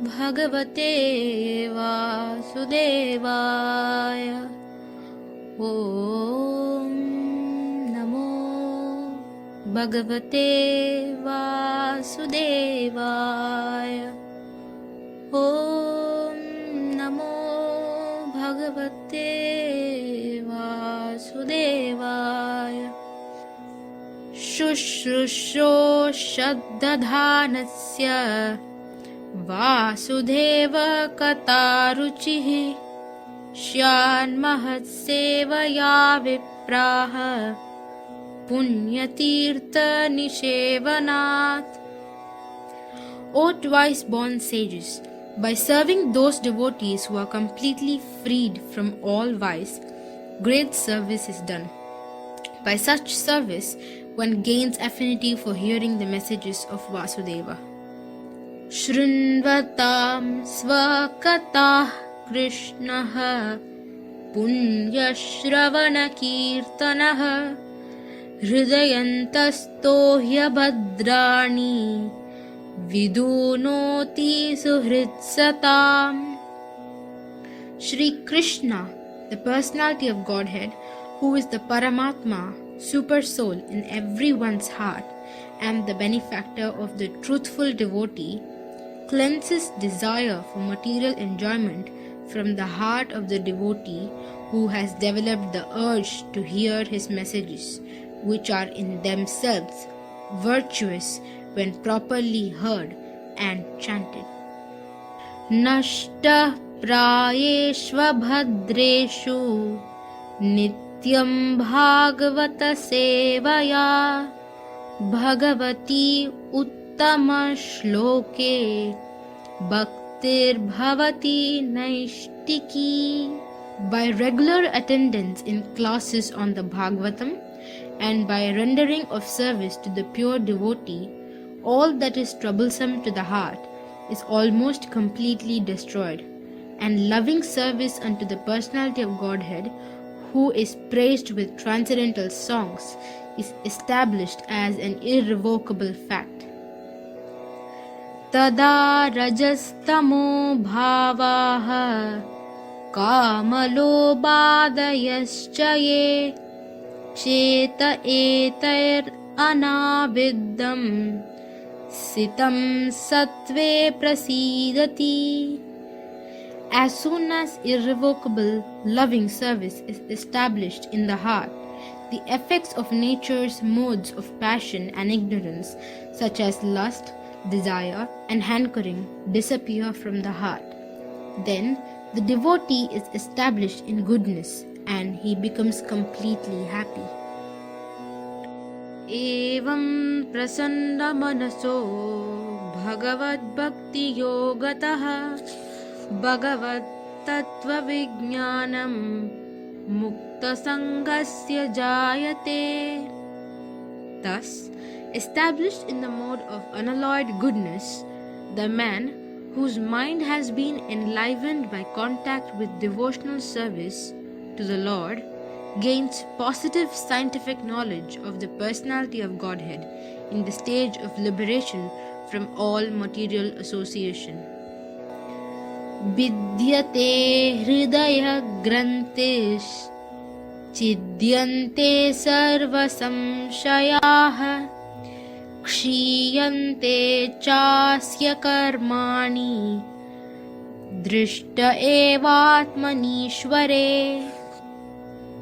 भगवते वासुदेवाय। ॐ नमो भगवते वासुदेवाय। ॐ नमो भगवते वासुदेवाय। शुश्रूषोषद्धधानस्य वासुदेवकतारुचिः स्यान्महत्सेवया विप्राः पुण्यतीर्थनिषेवनात्। O twice born sages, by serving those devotees who are completely freed from all vice, great service is done. By such service, one gains affinity for hearing the messages of Vasudeva. Shrunvatam svakatah Krishnah punyashravanakirtanah hridayantasto hyabhadrani vidunoti suhritsatam. Shri Krishna, the personality of Godhead, who is the Paramatma, super soul in everyone's heart and the benefactor of the truthful devotee, cleanses desire for material enjoyment from the heart of the devotee who has developed the urge to hear his messages, which are in themselves virtuous when properly heard and chanted. Nashtah prayeshvabhadreshu nityam bhagavata sevaya bhagavati uttama shloke bhaktir bhavati naishtiki. By regular attendance in classes on the Bhagavatam and by rendering of service to the pure devotee, all that is troublesome to the heart is almost completely destroyed, and loving service unto the personality of Godhead, who is praised with transcendental songs, is established as an irrevocable fact. Tada rajastamo bhavaha kamalobadayascha ye cheta etair anaviddam sitam sattve prasidati. As soon as irrevocable loving service is established in the heart, the effects of nature's modes of passion and ignorance, such as lust, desire, and hankering, disappear from the heart. Then the devotee is established in goodness and he becomes completely happy. Evam prasanna manaso bhagavad bhakti yogataha bhagavad tattva vijnanam mukta sanghasya jayate. Thus, established in the mode of unalloyed goodness, the man whose mind has been enlivened by contact with devotional service to the Lord gains positive scientific knowledge of the personality of Godhead in the stage of liberation from all material association. Vidyate hridaya grantesh chidyante sarva samshayah kshiyante chasya karmani drishta evatmanishvare.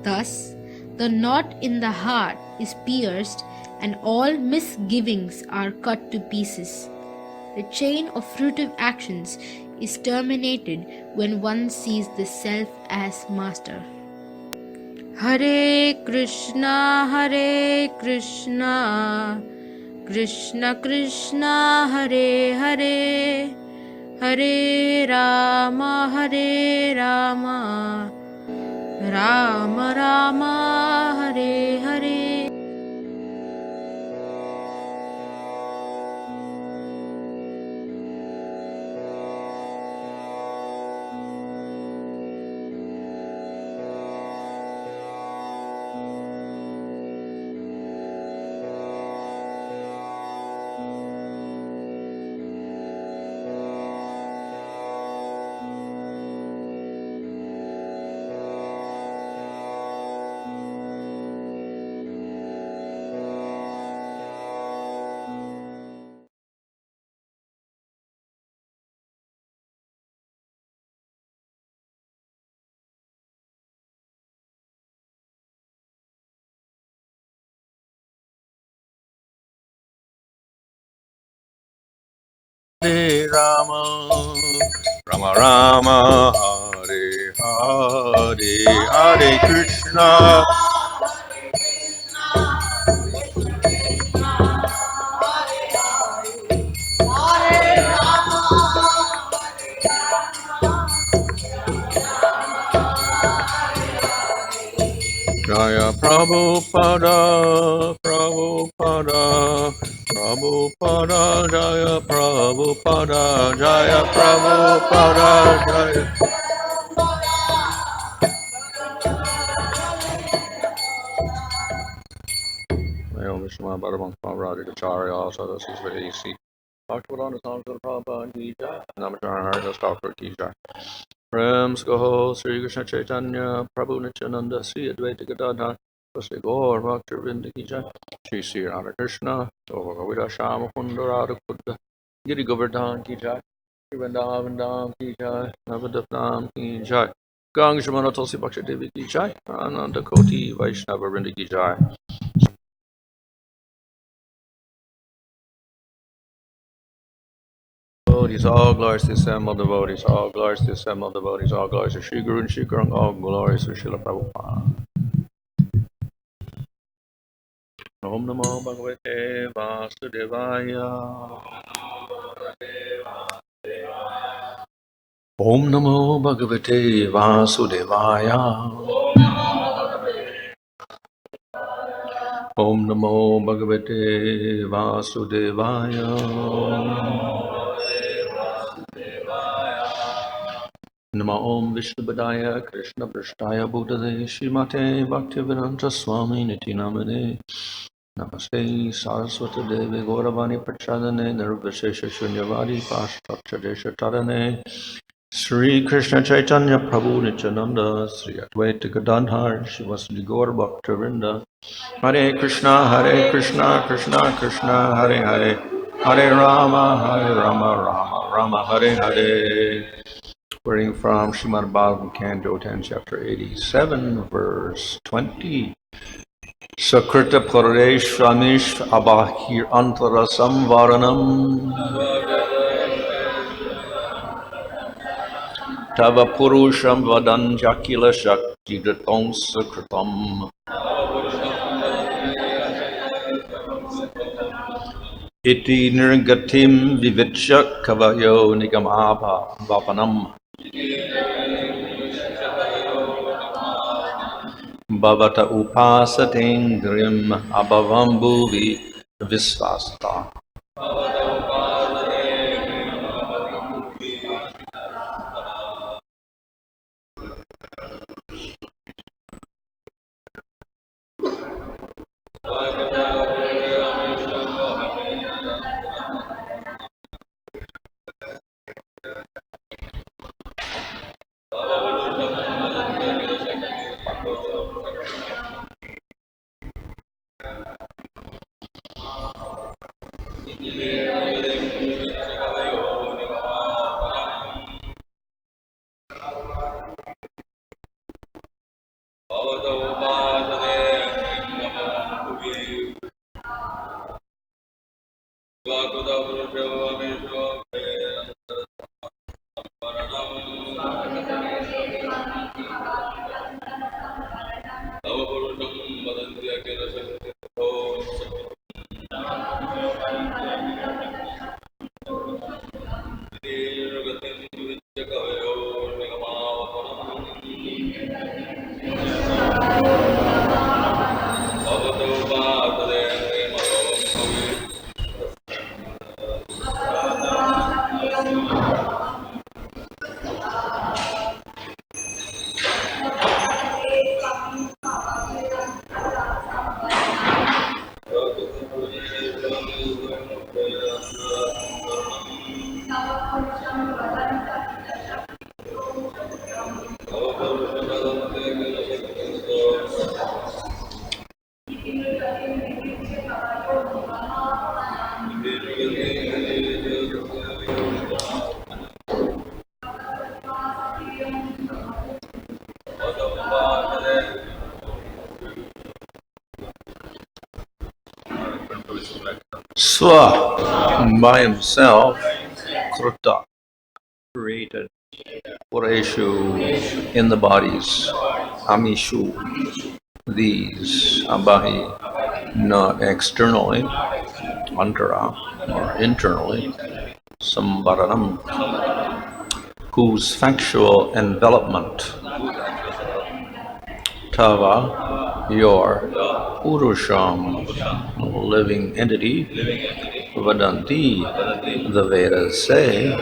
Thus, the knot in the heart is pierced and all misgivings are cut to pieces. The chain of fruitive actions is terminated when one sees the self as master. Hare Krishna, Krishna Krishna, Hare Hare, Hare Rama, Rama Rama, Hare Hare. Hare Rama, Rama Rama, Hare Hare, Hare Krishna. Jaya Prabhupada, Prabhupada, Prabhupada, Jaya Prabhupada, Jaya Prabhupada, Jaya. Om Vishnu Bhagavan Swami Acharya, also this is very easy. Bhaktivedanta Swami Prabhupada Ki Jai, Namaskar Haridas Thakur Ki Jai. Prem Skoho, Sri Krishna Chaitanya, Prabhu Nityananda, Sri Advaita Gadadhar, Sri Gaur Bhakti Vrinda Ki Jai, Sri Sri Radha Krishna, Govida Shama Kunda Radha Kunda, Giri Govardhan Ki Jai, Sri Vrindavan Dham Ki Jai, Navadip Dham Ki Jai, Gang Shamana Tulsi Bhakti Devi Ki Jai, Ananda Koti Vaishnava Vrinda Ki Jai. Devotees, all glories to assembled devotees, all glories to assembled devotees, all glories to Shri Guru and Shri Gurung, all glories to Srila Prabhupada. Om Namo Bhagavate Vasudevaya. Om Namo Bhagavate Vasudevaya. Om Namo Bhagavate Vasudevaya. Namo Om Vishnupadaya Krishna Prashtaya Bhutale Srimate Bhaktivedanta Swami Niti Namane Namaste Saraswati Devi Gauravani Prachadane Nirvishesha Shunyavadi Pashtakshadesha Tadane Sri Krishna Chaitanya Prabhu Nityananda Sri Advaita Gadadhar Shivasadi Gaur Bhaktivinda Hare Krishna Krishna Krishna Hare Hare Hare Rama Rama Rama Hare Hare. Reading from Srimad Bhagavatam, Canto 10, Chapter 87, verse 20. Sakrita Pureshanish Abahir Antara Samvaranam Tava Purusham Vadanjakila Shakti Datom Sakritam Iti Nirgatim Vivitcha Kavayo Nigamabha Vapanam Bhavata Upasatengrim Abhavambuvi Visvasta. Swa, by himself, Kruta, created. Pureshu, in the bodies. Amishu, these. Abahi, not externally. Antara, or internally. Sambaranam, whose factual envelopment. Tava, your. Purusham, living entity. Vadanti, the Vedas say.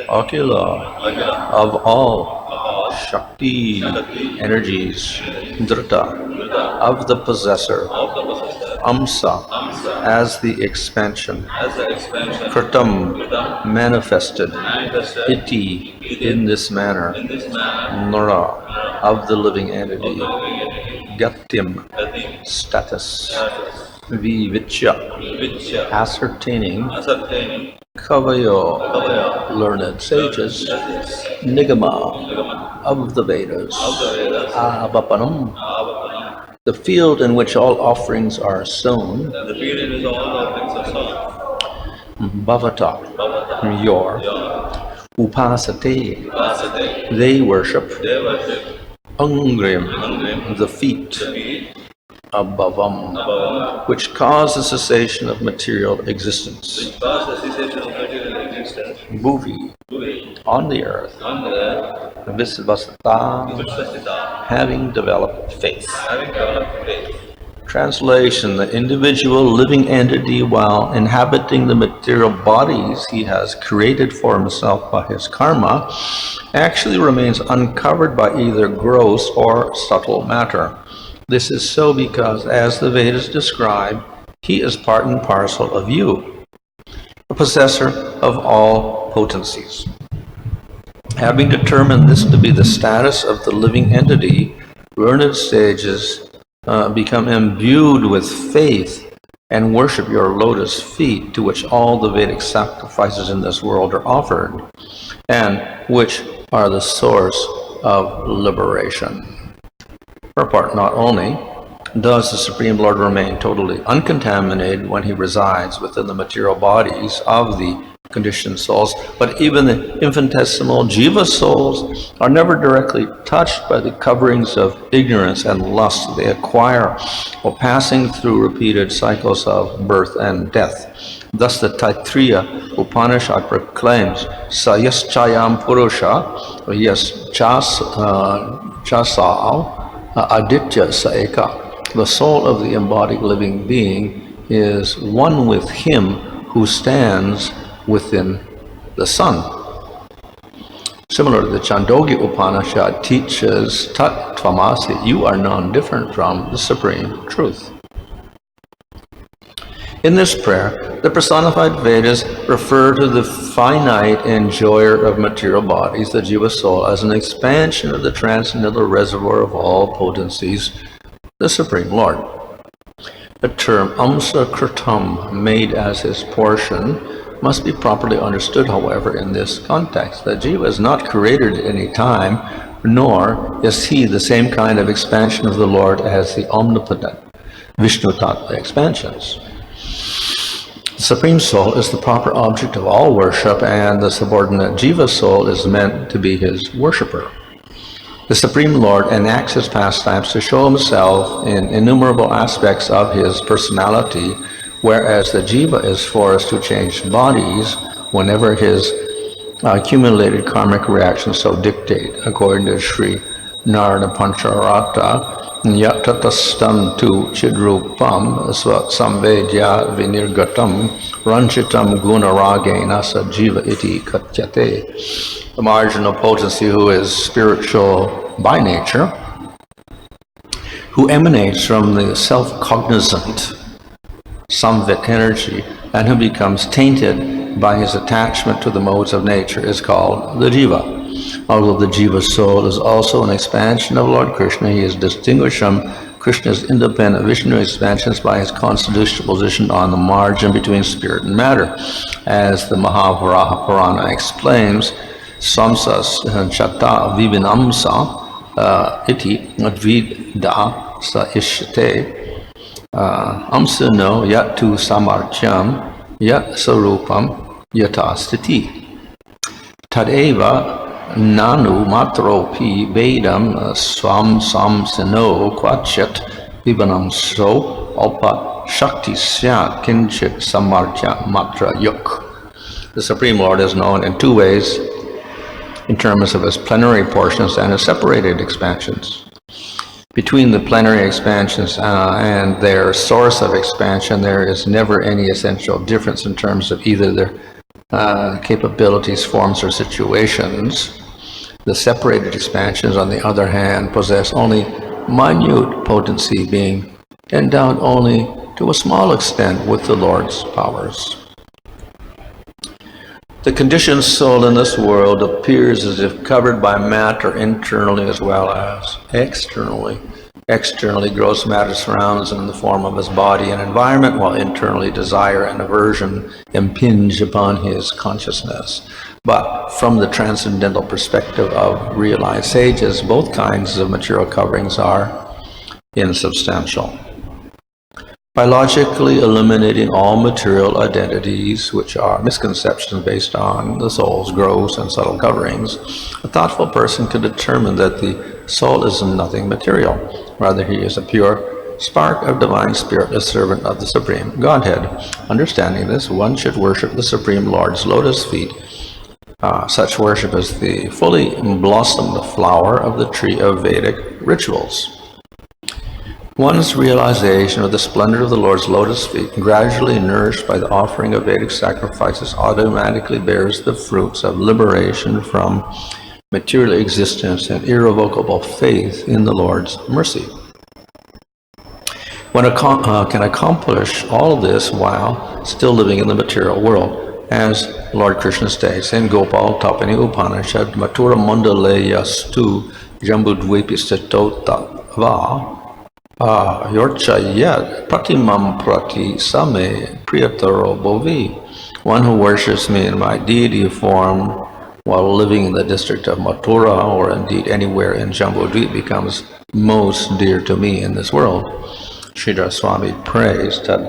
Akila, of all. Shakti, energies. Drita, of the possessor. Amsa, as the expansion. Kritam, manifested. Iti, in this manner. Nara, of the living entity. Gatim, status. Vivitya, ascertaining. Kavayo, learned sages. Nigama, of the Vedas. Abapanam, the field in which all offerings are sown. Bhavata, your. Upasate, they worship. Angrim, the feet. Abhavam, which cause the cessation of material existence. Bhuvi, on the earth. Visvasata, having developed faith. Translation: the individual living entity, while inhabiting the material bodies he has created for himself by his karma, actually remains uncovered by either gross or subtle matter. This is so because, as the Vedas describe, he is part and parcel of you, the possessor of all potencies. Having determined this to be the status of the living entity, learned sages become imbued with faith and worship your lotus feet, to which all the Vedic sacrifices in this world are offered, and which are the source of liberation. Purport: not only does the Supreme Lord remain totally uncontaminated when he resides within the material bodies of the conditioned souls, but even the infinitesimal Jiva souls are never directly touched by the coverings of ignorance and lust they acquire while passing through repeated cycles of birth and death. Thus the Taittiriya Upanishad proclaims, Sayaschayam Purusha, yes, Chasao, Aditya Saeka, the soul of the embodied living being is one with him who stands within the sun. Similarly, the Chandogya Upanishad teaches Tat Tvamasi, you are non-different from the Supreme Truth. In this prayer, the personified Vedas refer to the finite enjoyer of material bodies, the Jiva soul, as an expansion of the transcendental reservoir of all potencies, the Supreme Lord. The term Amsa Kritam, made as his portion, must be properly understood, however, in this context. The Jiva is not created at any time, nor is he the same kind of expansion of the Lord as the omnipotent Vishnu Tattva expansions. The Supreme Soul is the proper object of all worship, and the subordinate Jiva Soul is meant to be his worshipper. The Supreme Lord enacts his pastimes to show himself in innumerable aspects of his personality, whereas the Jiva is forced to change bodies whenever his accumulated karmic reactions so dictate, according to Sri Narada Pancharata. Yatatastam tu chidrupam samvedya vinirgatam ranchitam gunaragena sa jiva iti katyate. The marginal potency who is spiritual by nature, who emanates from the self-cognizant samvit energy, and who becomes tainted by his attachment to the modes of nature, is called the Jiva. Although the Jiva soul is also an expansion of Lord Krishna, he is distinguished from Krishna's independent Vishnu expansions by his constitutional position on the margin between spirit and matter. As the Mahavaraha Purana explains, Samsas Chata Vivinamsa iti Advida sa ishyate amsano yat tu samartyam yat sarupam yata stiti. Tadeva nanu matropi vedam swam samsino quachet vivanam so alpa shakti syat kinchit samartya matra yuk. The Supreme Lord is known in two ways in terms of his plenary portions and his separated expansions. Between the plenary expansions and their source of expansion, there is never any essential difference in terms of either their capabilities, forms, or situations. The separated expansions, on the other hand, possess only minute potency, being endowed only to a small extent with the Lord's powers. The conditioned soul in this world appears as if covered by matter internally as well as externally. Externally, gross matter surrounds him in the form of his body and environment, while internally desire and aversion impinge upon his consciousness. But from the transcendental perspective of realized sages, both kinds of material coverings are insubstantial. By logically eliminating all material identities, which are misconceptions based on the soul's gross and subtle coverings, a thoughtful person can determine that the soul is nothing material. Rather, he is a pure spark of divine spirit, a servant of the Supreme Godhead. Understanding this, one should worship the Supreme Lord's lotus feet. Such worship is the fully blossomed flower of the tree of Vedic rituals. One's realization of the splendor of the Lord's lotus feet, gradually nourished by the offering of Vedic sacrifices, automatically bears the fruits of liberation from material existence and irrevocable faith in the Lord's mercy. One can accomplish all this while still living in the material world, as Lord Krishna states in Gopal Tapani Upanishad, Mathura Mandaleya Stu Jambudvipistito Tava Yorcha yet pratimam prati same priyataro bovi. One who worships me in my deity form while living in the district of Mathura, or indeed anywhere in Jambudvip, becomes most dear to me in this world. Sridhar Swami prays that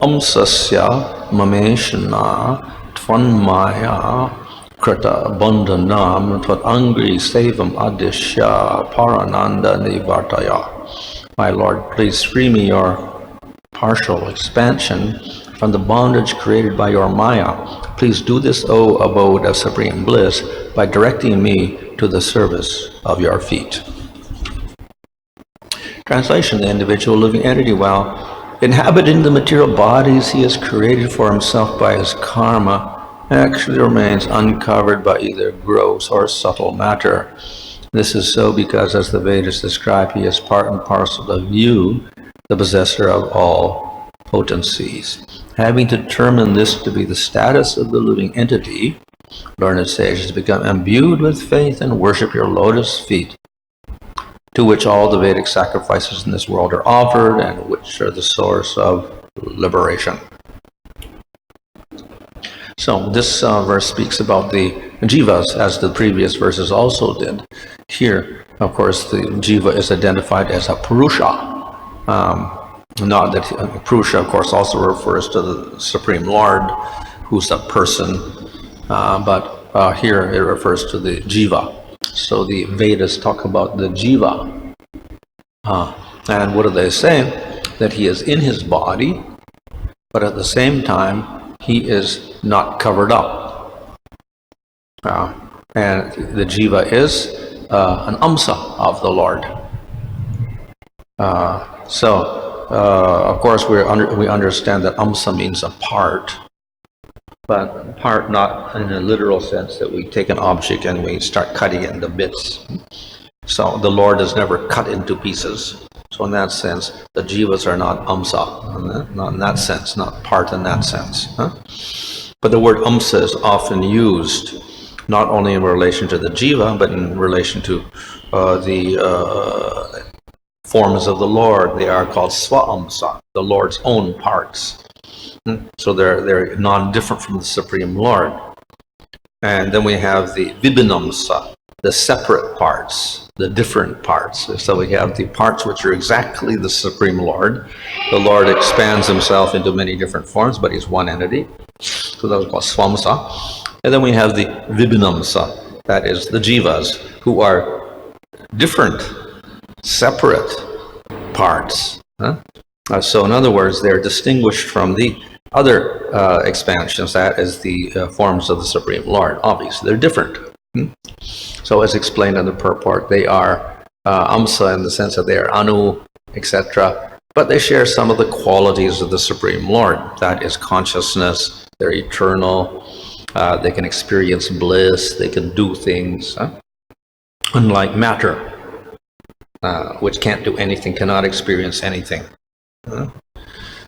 Amsasya Mameshana Tvanmaya Krita Bandhanam Tvat Angri Sevam Adishya Parananda Nivartaya. My Lord, please free me your partial expansion from the bondage created by your Maya. Please do this, O abode of supreme bliss, by directing me to the service of your feet. Translation: the individual living entity, while inhabiting the material bodies he has created for himself by his karma, actually remains uncovered by either gross or subtle matter. This is so because, as the Vedas describe, he is part and parcel of you, the possessor of all potencies. Having determined this to be the status of the living entity, learned sages become imbued with faith and worship your lotus feet, to which all the Vedic sacrifices in this world are offered and which are the source of liberation. So this verse speaks about the jivas, as the previous verses also did. Here, of course, the jiva is identified as a purusha. Not that purusha, of course, also refers to the Supreme Lord, who's a person, but here it refers to the jiva. So the Vedas talk about the jiva. And what do they say? That he is in his body, but at the same time, he is not covered up. And the jiva is an amsa of the Lord. Of course, we understand that amsa means a part, but part not in a literal sense that we take an object and we start cutting it into bits. So the Lord is never cut into pieces. So in that sense, the jivas are not amsa, not in that sense, not part in that sense. But the word amsa is often used not only in relation to the jiva, but in relation to the forms of the Lord. They are called swa-amsa, the Lord's own parts. So they're non-different from the Supreme Lord. And then we have the vibhinamsa, the separate parts, the different parts. So we have the parts which are exactly the Supreme Lord. The Lord expands himself into many different forms, but he's one entity. So that was called swamsa. And then we have the Vibhinamsa, that is the jivas, who are different, separate parts. So in other words, they're distinguished from the other expansions, that is the forms of the Supreme Lord. Obviously, they're different. So as explained in the purport, they are Amsa in the sense that they are Anu, etc. But they share some of the qualities of the Supreme Lord. That is consciousness, they're eternal, they can experience bliss, they can do things. Unlike matter, which can't do anything, cannot experience anything.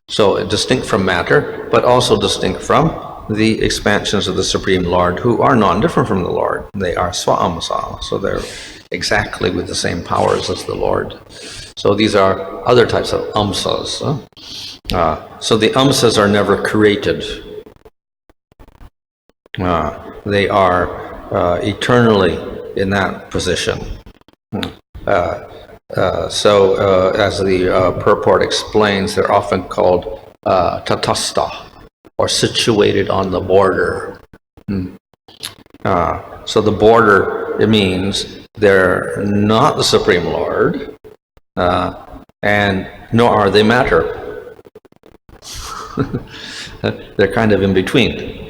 So distinct from matter, but also distinct from the expansions of the Supreme Lord, who are non-different from the Lord. They are Swa-amsa, so they're exactly with the same powers as the Lord. So these are other types of amsas. So the amsas are never created. They are eternally in that position. So as the purport explains, they're often called tatasta, or situated on the border. So the border, it means they're not the Supreme Lord, and nor are they matter. They're kind of in between.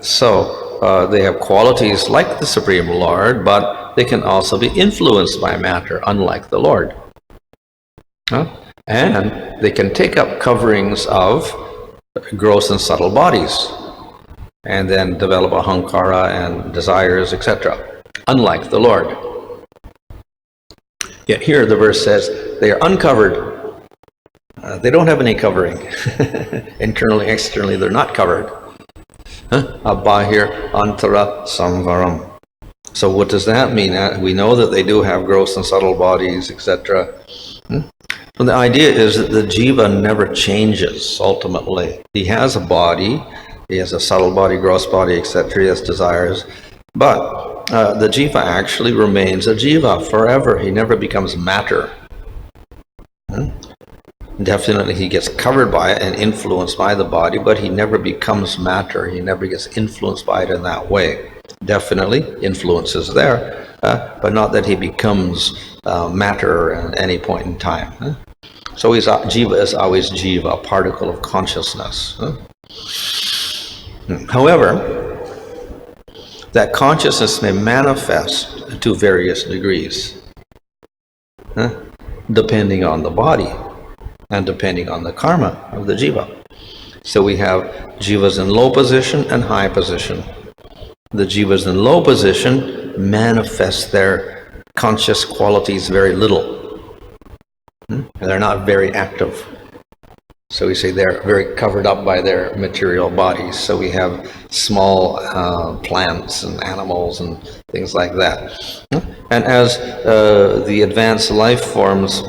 So they have qualities like the Supreme Lord, but they can also be influenced by matter, unlike the Lord. And they can take up coverings of gross and subtle bodies, and then develop ahankara and desires, etc., unlike the Lord. Yet here the verse says they are uncovered. They don't have any covering. Internally, externally, they're not covered. Abahir antara samvaram. So what does that mean? We know that they do have gross and subtle bodies, etc. So the idea is that the jiva never changes, ultimately. He has a body, he has a subtle body, gross body, etc. He has desires. But the jiva actually remains a jiva forever. He never becomes matter. Definitely he gets covered by it and influenced by the body, but he never becomes matter. He never gets influenced by it in that way. Definitely influence is there, but not that he becomes matter at any point in time. So jiva is always jiva, a particle of consciousness. However, that consciousness may manifest to various degrees, depending on the body and depending on the karma of the jiva. So we have jivas in low position and high position. The jivas in low position manifest their conscious qualities very little. And they're not very active. So we say they're very covered up by their material bodies. So we have small plants and animals and things like that. And as the advanced life forms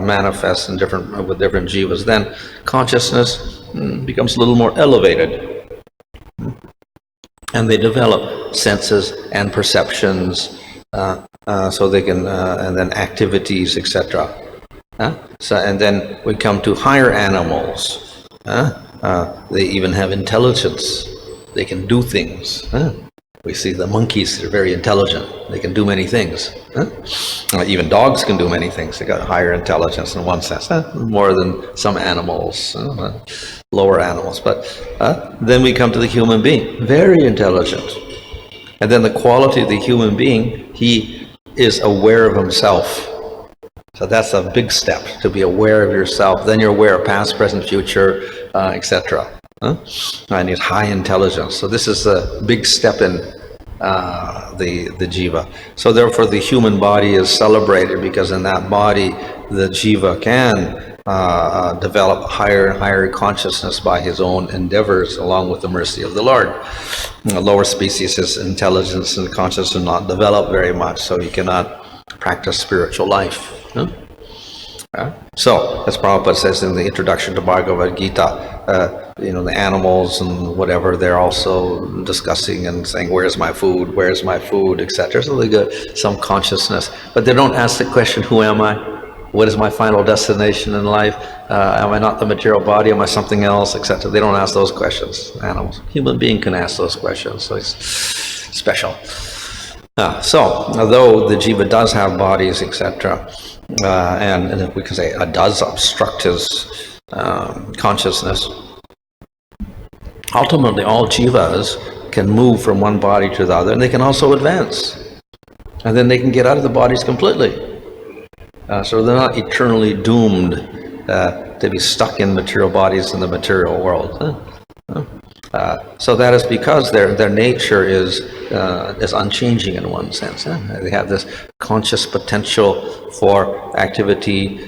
manifest in with different jivas, then consciousness becomes a little more elevated. And they develop senses and perceptions, so they can, and then activities, etc. So, and then we come to higher animals. They even have intelligence. They can do things. We see the monkeys are very intelligent. They can do many things. Even dogs can do many things. They got higher intelligence in one sense, more than some animals, lower animals. But then we come to the human being, very intelligent. And then the quality of the human being, he is aware of himself. So that's a big step, to be aware of yourself. Then you're aware of past, present, future, etc. And it's high intelligence. So this is a big step in the jiva. So therefore the human body is celebrated, because in that body the jiva can develop higher and higher consciousness by his own endeavors, along with the mercy of the Lord. In the lower species, his intelligence and consciousness do not develop very much, so he cannot practice spiritual life. So, as Prabhupada says in the introduction to Bhagavad Gita, the animals and whatever, they're also discussing and saying, where's my food, etc. So they get some consciousness, but they don't ask the question, who am I? What is my final destination in life? Am I not the material body? Am I something else, etc.? They don't ask those questions. Animals. Human being can ask those questions, so it's special. So, although the jiva does have bodies, etc., and we can say it does obstruct his consciousness, ultimately all jivas can move from one body to the other, and they can also advance. And then they can get out of the bodies completely. So they're not eternally doomed to be stuck in material bodies in the material world. So that is because their nature is unchanging in one sense. They have this conscious potential for activity,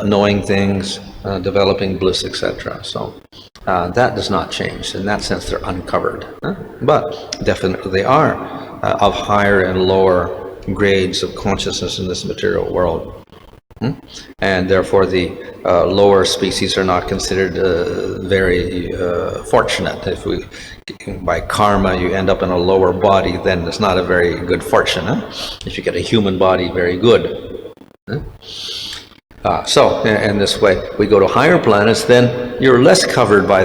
knowing things, developing bliss, etc. So that does not change. In that sense, they're uncovered. But definitely they are of higher and lower grades of consciousness in this material world. And therefore the lower species are not considered very fortunate. If by karma you end up in a lower body, then it's not a very good fortune. If you get a human body, very good. So in this way, we go to higher planets, then you're less covered by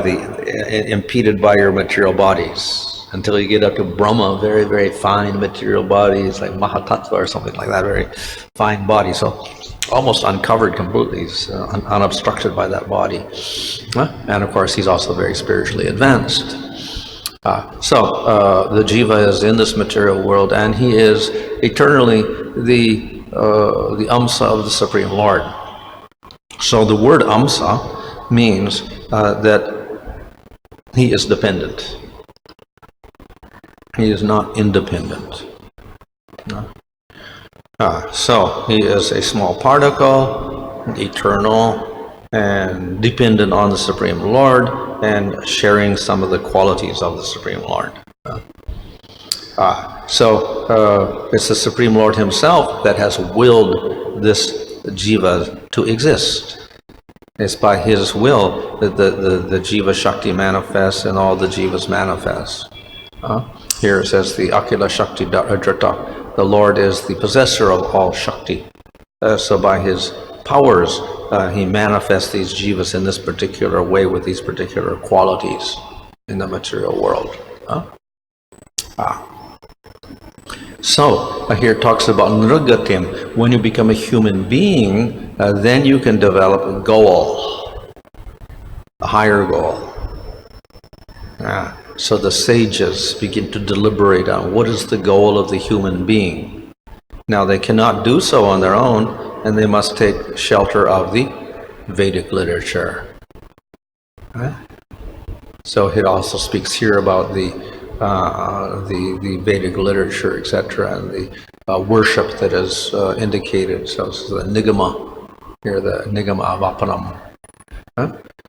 impeded by your material bodies. Until you get up to Brahma, very, very fine material bodies, like Mahatattva or something like that, very fine body. So almost uncovered completely, he's unobstructed by that body. And of course, he's also very spiritually advanced. So the jiva is in this material world, and he is eternally the amsa of the Supreme Lord. So the word amsa means that he is dependent. He is not independent. So he is a small particle, eternal, and dependent on the Supreme Lord, and sharing some of the qualities of the Supreme Lord. So it's the Supreme Lord himself that has willed this jiva to exist. It's by his will that the jiva Shakti manifests and all the jivas manifest. Here it says the Akila Shakti Drita, the Lord is the possessor of all Shakti. So by his powers, he manifests these jivas in this particular way with these particular qualities in the material world. So here it talks about nrigatim. When you become a human being, then you can develop a goal, a higher goal. So the sages begin to deliberate on what is the goal of the human being. Now they cannot do so on their own, and they must take shelter of the Vedic literature. So it also speaks here about the Vedic literature, etc., and the worship that is indicated. So this is the nigama, here the nigama avapanam.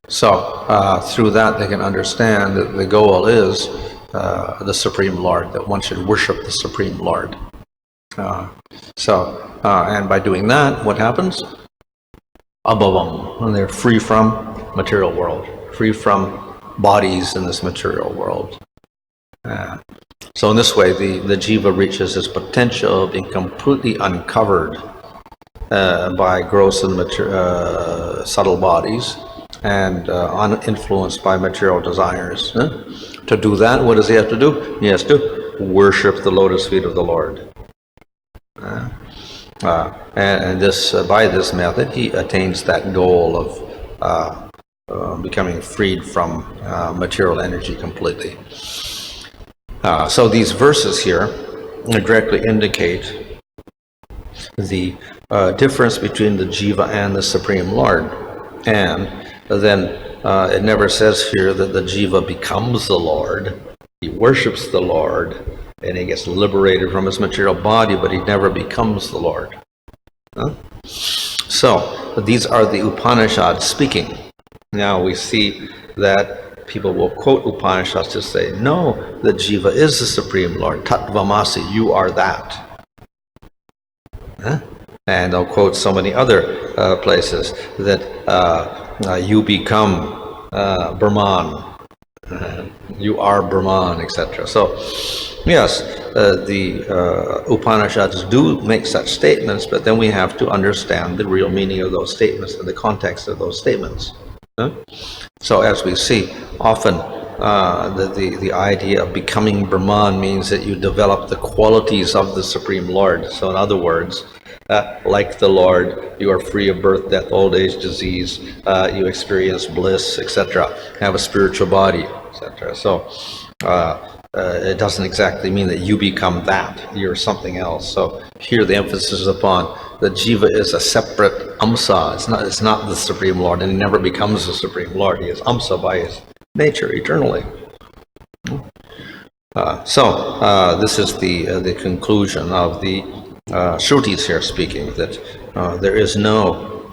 So through that they can understand that the goal is the Supreme Lord, that one should worship the Supreme Lord. And by doing that, what happens? Abhavam, and they're free from material world, free from bodies in this material world. So in this way, the jiva reaches his potential of being completely uncovered by gross and subtle bodies, and uninfluenced by material desires. To do that, what does he have to do? He has to worship the lotus feet of the Lord. And this, by this method, he attains that goal of becoming freed from material energy completely. So these verses here directly indicate the difference between the jiva and the Supreme Lord. And then it never says here that the jiva becomes the Lord. He worships the Lord, and he gets liberated from his material body, but he never becomes the Lord. So these are the Upanishads speaking. Now we see that people will quote Upanishads to say, no, the jiva is the Supreme Lord. Tattvamasi, you are that. And they'll quote so many other places that you become Brahman, You are Brahman, etc. So, yes, the Upanishads do make such statements, but then we have to understand the real meaning of those statements and the context of those statements. Huh? So, as we see, often the idea of becoming Brahman means that you develop the qualities of the Supreme Lord. So, in other words, like the Lord, you are free of birth, death, old age, disease. You experience bliss, etc. Have a spiritual body, etc. So it doesn't exactly mean that you become that. You're something else. So here the emphasis is upon that Jiva is a separate Amsa. It's not the Supreme Lord, and he never becomes the Supreme Lord. He is Amsa by his nature eternally. This is the conclusion of the Shrutis here speaking, that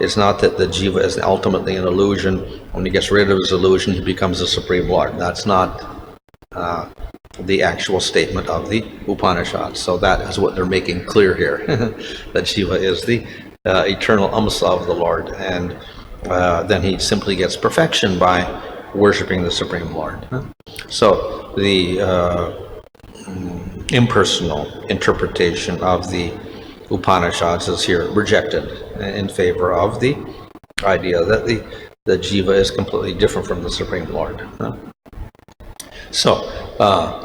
it's not that the Jiva is ultimately an illusion. When he gets rid of his illusion, he becomes the Supreme Lord. That's not the actual statement of the Upanishads. So that is what they're making clear here, that Jiva is the eternal Amsa of the Lord, and then he simply gets perfection by worshipping the Supreme Lord. So the impersonal interpretation of the Upanishads is here rejected in favor of the idea that the Jiva is completely different from the Supreme Lord. So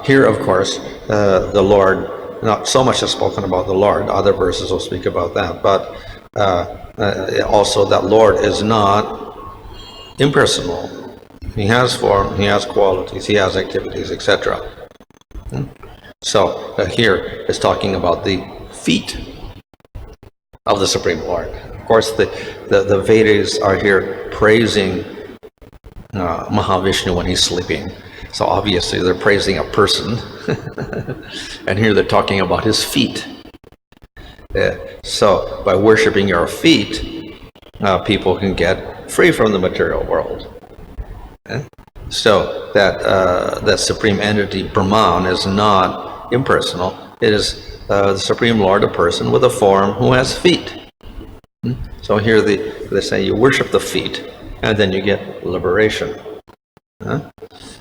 here, of course, the Lord, not so much is spoken about the Lord, other verses will speak about that, but also that Lord is not impersonal. He has form, he has qualities, he has activities, etc. So here is talking about the feet of the Supreme Lord. Of course, the Vedas are here praising Mahavishnu when he's sleeping. So obviously they're praising a person. And here they're talking about his feet. So by worshipping your feet, people can get free from the material world. So that supreme entity, Brahman, is not impersonal. It is the Supreme Lord, a person with a form who has feet. So here they say you worship the feet, and then you get liberation.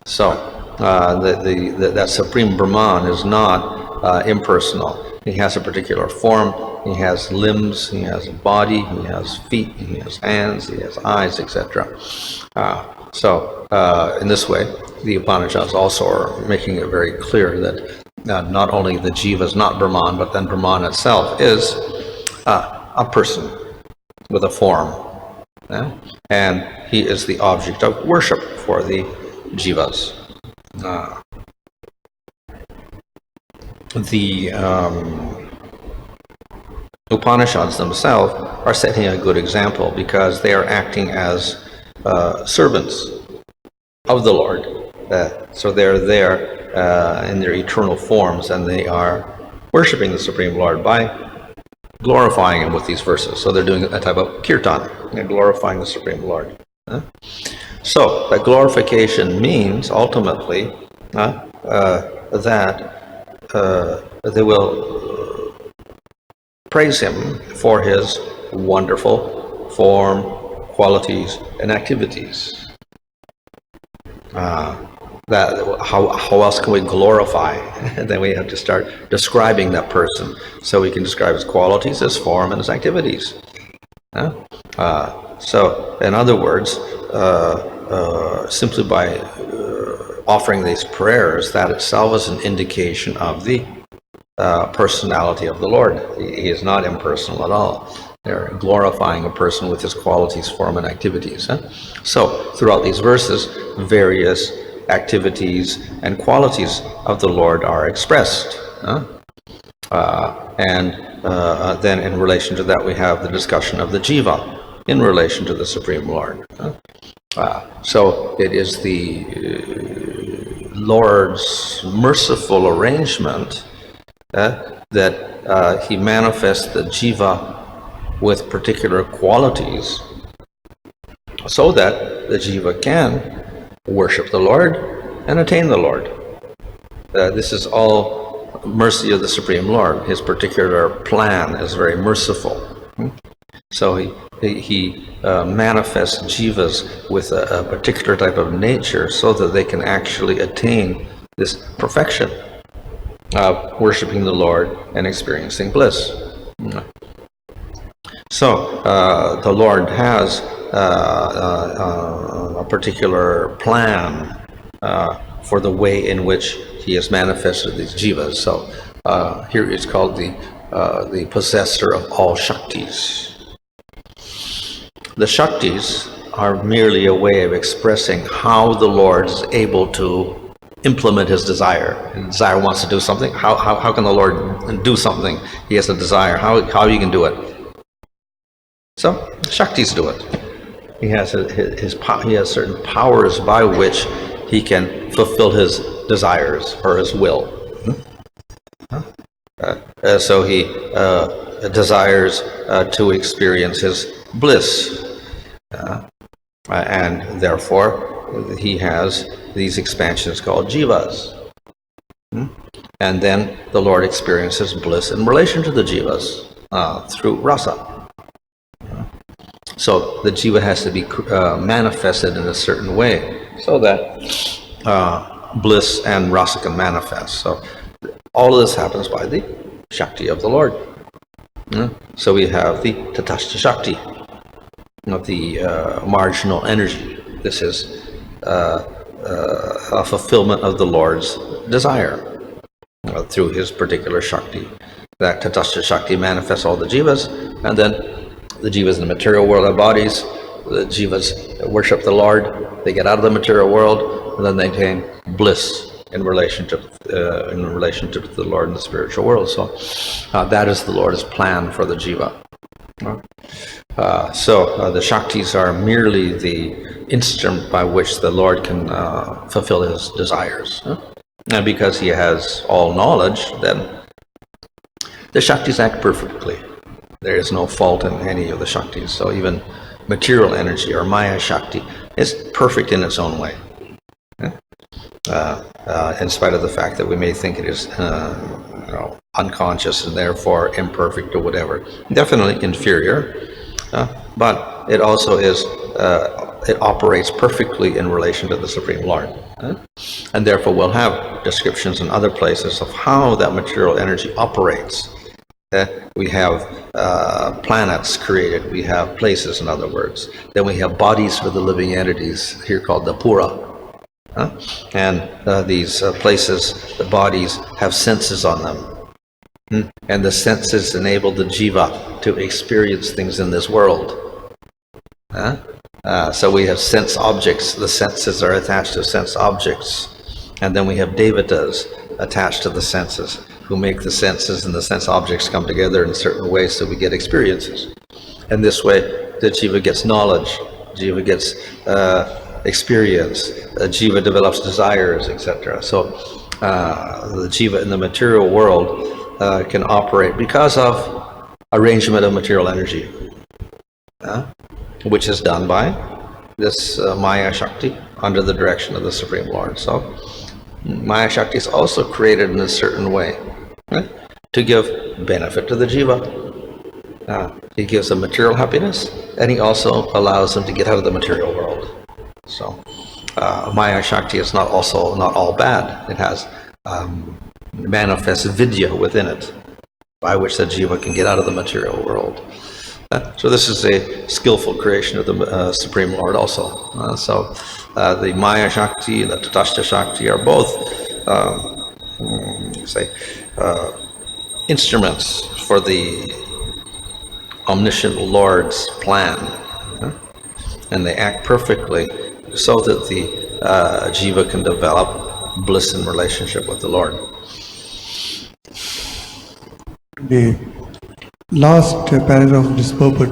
So that Supreme Brahman is not impersonal. He has a particular form. He has limbs. He has a body. He has feet. He has hands. He has eyes, etc. So in this way, the Upanishads also are making it very clear that not only the Jiva is not Brahman, but then Brahman itself is a person with a form. And he is the object of worship for the Jivas. The Upanishads themselves are setting a good example because they are acting as servants of the Lord. So they're there in their eternal forms, and they are worshiping the Supreme Lord by glorifying him with these verses. So they're doing a type of kirtan, glorifying the Supreme Lord. So that glorification means ultimately that they will praise him for his wonderful form, qualities, and activities. How else can we glorify? Then we have to start describing that person, so we can describe his qualities, his form, and his activities. So, in other words, simply by offering these prayers, that itself is an indication of the personality of the Lord. He is not impersonal at all. They're glorifying a person with his qualities, form, and activities. So, throughout these verses, various activities and qualities of the Lord are expressed. Then in relation to that, we have the discussion of the Jiva in relation to the Supreme Lord. So it is the Lord's merciful arrangement that he manifests the Jiva with particular qualities so that the Jiva can worship the Lord and attain the Lord. This is all mercy of the Supreme Lord. His particular plan is very merciful. So he manifests jivas with a particular type of nature so that they can actually attain this perfection of worshiping the Lord and experiencing bliss. So the Lord has a particular plan for the way in which he has manifested these jivas. So here it's called the possessor of all Shaktis. The Shaktis are merely a way of expressing how the Lord is able to implement his desire. His desire wants to do something. How can the Lord do something? He has a desire. How you can do it? So Shaktis do it. He has he has certain powers by which he can fulfill his desires or his will. So he desires to experience his bliss. And therefore he has these expansions called jivas. And then the Lord experiences bliss in relation to the jivas through rasa. So the jiva has to be manifested in a certain way so that bliss and rasa can manifest. So all of this happens by the Shakti of the Lord. So we have the Tatastha Shakti, of the marginal energy. This is a fulfillment of the Lord's desire through his particular Shakti. That Tatastha Shakti manifests all the jivas, and then the jivas in the material world have bodies. The jivas worship the Lord. They get out of the material world, and then they attain bliss in relationship to the Lord in the spiritual world. So that is the Lord's plan for the jiva. So the Shaktis are merely the instrument by which the Lord can fulfill his desires. And because he has all knowledge, then the Shaktis act perfectly. There is no fault in any of the Shaktis. So even material energy or Maya Shakti is perfect in its own way. In spite of the fact that we may think it is unconscious and therefore imperfect or whatever. Definitely inferior, but it also is, it operates perfectly in relation to the Supreme Lord. And therefore we'll have descriptions in other places of how that material energy operates. We have planets created, we have places, in other words. Then we have bodies for the living entities, here called the Pura. And these places, the bodies, have senses on them. And the senses enable the jiva to experience things in this world. So we have sense objects. The senses are attached to sense objects. And then we have devatas attached to the senses, who make the senses and the sense objects come together in certain ways so we get experiences. And this way, the jiva gets knowledge, jiva gets experience, jiva develops desires, etc. So the jiva in the material world can operate because of arrangement of material energy, which is done by this Maya Shakti under the direction of the Supreme Lord. So Maya Shakti is also created in a certain way, right, to give benefit to the jiva. He gives them material happiness, and he also allows them to get out of the material world. So Maya Shakti is not all bad. It has manifest vidya within it, by which the jiva can get out of the material world. So this is a skillful creation of the Supreme Lord also. So the Maya Shakti and the Tatastha Shakti are both, instruments for the omniscient Lord's plan. And they act perfectly so that the jiva can develop bliss in relationship with the Lord. The last paragraph of this purport,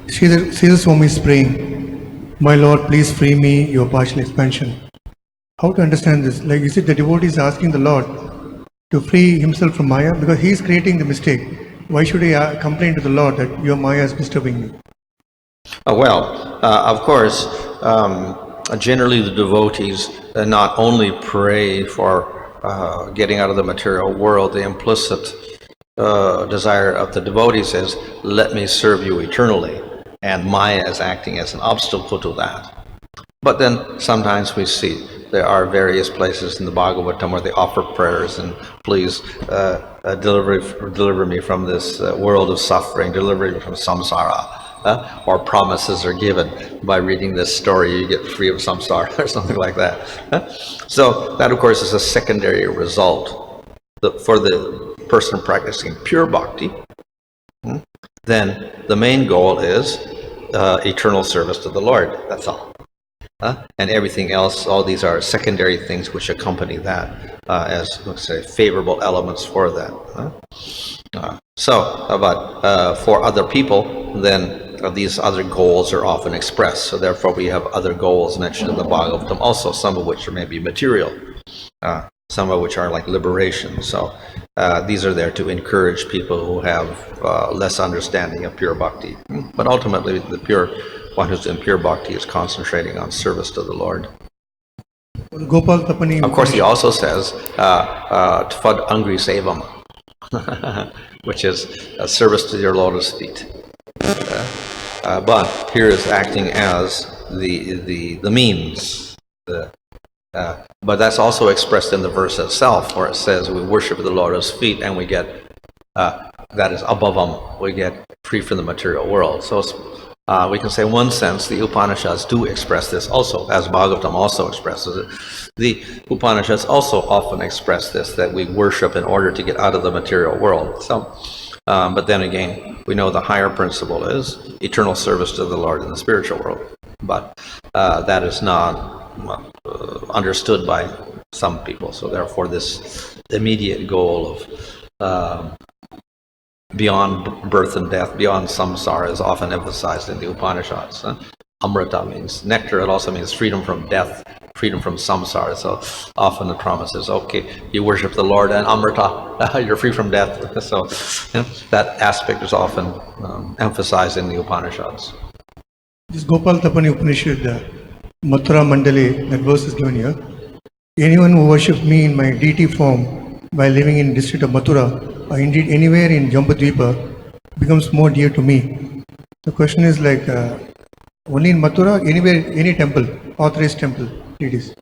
Sridhar Swami is praying, "My Lord, please free me, your partial expansion." How to understand this? Like, is it the devotee is asking the Lord to free himself from Maya? Because he is creating the mistake. Why should he complain to the Lord that your Maya is disturbing me? Of course, generally the devotees not only pray for getting out of the material world, the implicit desire of the devotees is, let me serve you eternally, and Maya is acting as an obstacle to that. But then sometimes we see there are various places in the Bhagavatam where they offer prayers and please deliver me from this world of suffering, deliver me from samsara. Or promises are given by reading this story, you get free of samsara or something like that. So that, of course, is a secondary result. For the person practicing pure bhakti, then the main goal is eternal service to the Lord. That's all. And everything else, all these are secondary things which accompany that as, let's say, favorable elements for that. But for other people, then these other goals are often expressed. So therefore we have other goals mentioned in the Bhagavatam also, some of which are maybe material, some of which are like liberation. So these are there to encourage people who have less understanding of pure bhakti. But ultimately the pure one who's in pure bhakti is concentrating on service to the Lord. Of course, he also says, Tvad Angri Sevam, which is a service to your lotus feet. But here is acting as the means. But that's also expressed in the verse itself, where it says we worship the lotus feet and we get, that is above them, we get free from the material world. So we can say in one sense the Upanishads do express this also, as Bhagavatam also expresses it. The Upanishads also often express this, that we worship in order to get out of the material world. So, but then again, we know the higher principle is eternal service to the Lord in the spiritual world. But that is not understood by some people. So therefore this immediate goal of beyond birth and death, beyond samsara, is often emphasized in the Upanishads. Amrita means nectar. It also means freedom from death, freedom from samsara. So often the promise is, okay, you worship the Lord and Amrita, you're free from death. So that aspect is often emphasized in the Upanishads. This Gopal Tapani Upanishad, Mathura Mandali, that verse is given here. Anyone who worships me in my deity form by living in district of Mathura, or indeed anywhere in Jambudvipa, becomes more dear to me. The question is like, only in Mathura, anywhere, any temple, authorized temple, deities.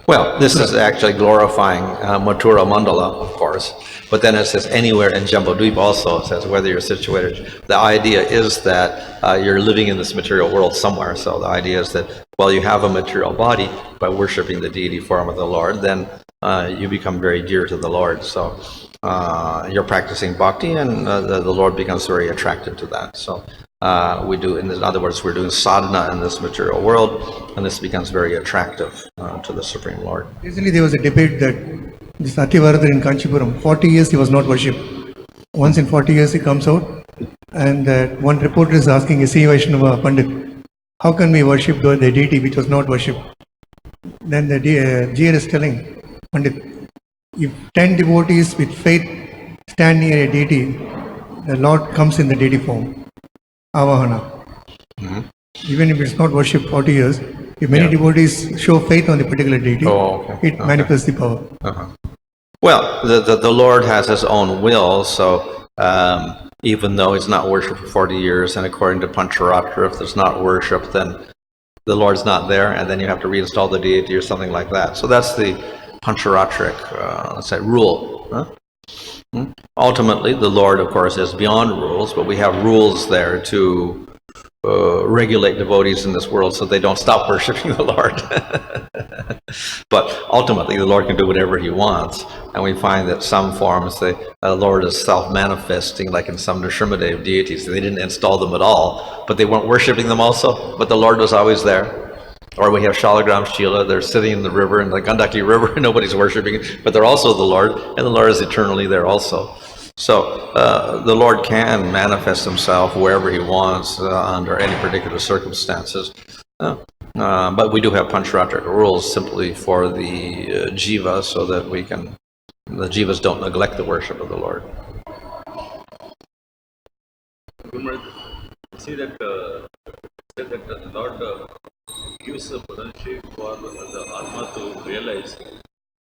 Well, this is actually glorifying Mathura Mandala, of course, but then it says anywhere in Jambudvipa also. It says whether you're situated. The idea is that you're living in this material world somewhere. So the idea is that while you have a material body, by worshiping the deity form of the Lord, then you become very dear to the Lord. So you're practicing bhakti, and the Lord becomes very attracted to that. So we do, in other words, we're doing sadhana in this material world, and this becomes very attractive to the Supreme Lord. Recently there was a debate that this Ativaradar in Kanchipuram, 40 years he was not worshipped. Once in 40 years he comes out, and one reporter is asking S.C. Vaishnava Pandit, how can we worship the deity which was not worshipped? Then the GR is telling, Pandit, if 10 devotees with faith stand near a deity, the Lord comes in the deity form. Avahana. Even if it's not worshipped 40 years, if many devotees show faith on the particular deity, it manifests the power. Well, the Lord has his own will, so even though he's not worshipped for 40 years, and according to Pancharatra, if there's not worship, then the Lord's not there, and then you have to reinstall the deity or something like that. So that's the Pancharatric, let's say, rule. Ultimately, the Lord, of course, is beyond rules, but we have rules there to regulate devotees in this world so they don't stop worshiping the Lord. But ultimately, the Lord can do whatever he wants, and we find that some forms, the Lord is self-manifesting, like in some Nrsimhadev deities. They didn't install them at all, but they weren't worshiping them also, but the Lord was always there. Or we have Shalagram Shila, they're sitting in the river, in the Gandaki River, and nobody's worshiping it, but they're also the Lord, and the Lord is eternally there also. So the Lord can manifest himself wherever he wants under any particular circumstances. But we do have Pancharatric rules simply for the Jiva, so that the Jivas don't neglect the worship of the Lord. See that the Lord gives a potential for the Atma to realize